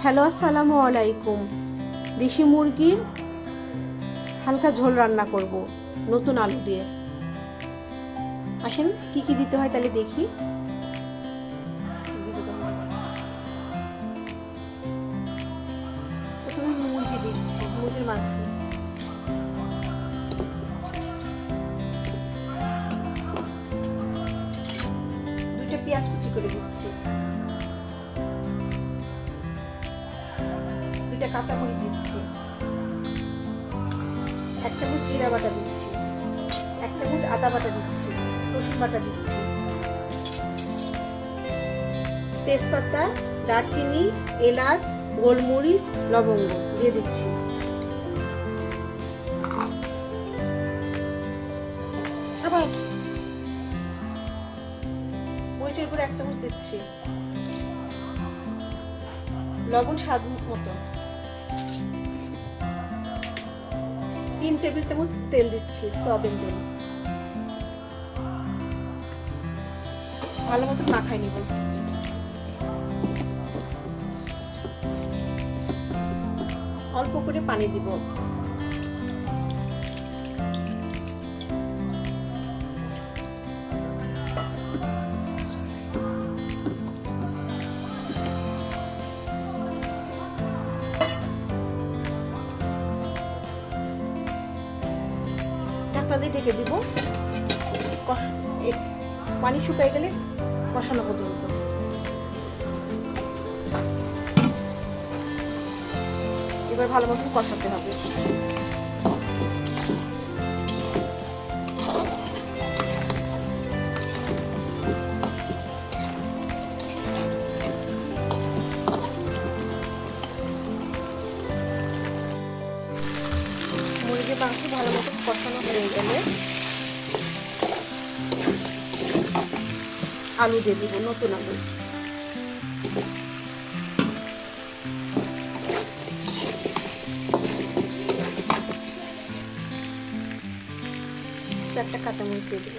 Hello, আসসালামু আলাইকুম। দেশি মুরগির হালকা ঝোল রান্না করব নতুন আলু দিয়ে। আসেন কি কি দিতে হয় তাহলে দেখি। প্রথমে মুরগি দিচ্ছি, মুরগির মাংস। দুইটা পেঁয়াজ কুচি করে দিচ্ছি, দুইটা কাঁচামরিচ দিচ্ছি, 1 চামচ জিরা বাটা দিচ্ছি, 1 চামচ আদা বাটা দিচ্ছি, রসুন বাটা দিচ্ছি, তেজপাতা, দারচিনি, এলাচ, গোলমরিচ, লবঙ্গ দিয়ে দিচ্ছি। আবার মরিচের গুঁড়ো 1 চামচ দিচ্ছি, লবণ স্বাদ মতো, 3 টেবিল চামচ তেল দিচ্ছি, সয়াবিন তেল। ভালো মতো মাখাই নিব। অল্প করে পানি দিব। ঢাকনা দিয়ে ঢেকে দিব, পানি শুকাই গেলে কষানো পর্যন্ত। এবার ভালো মতো কষাতে হবে। মুরগির মাংস ভালো মতো কষানো হয়ে গেলে আলু দিয়ে দিব, নতুন আলু। চারটা কাঁচামরিচ দিয়ে দিব।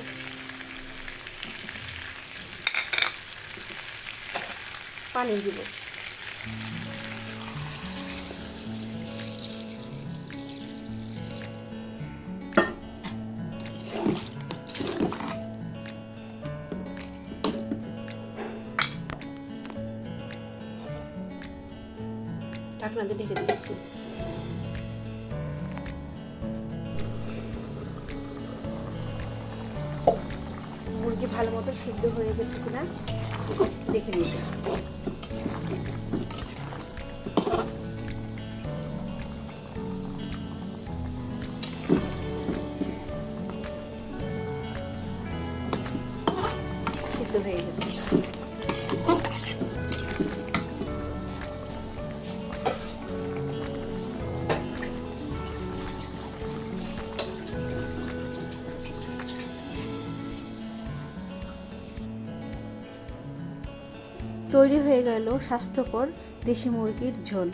পানি দিব। ঢাকনা দিয়ে ঢেকে দিচ্ছি। মুরগি ভালো মতো সিদ্ধ হয়ে গেছে কিনা দেখে নিতে। সিদ্ধ হয়ে গেছে। তৈরি হয়ে গেল স্বাস্থ্যকর দেশি মুরগির ঝোল।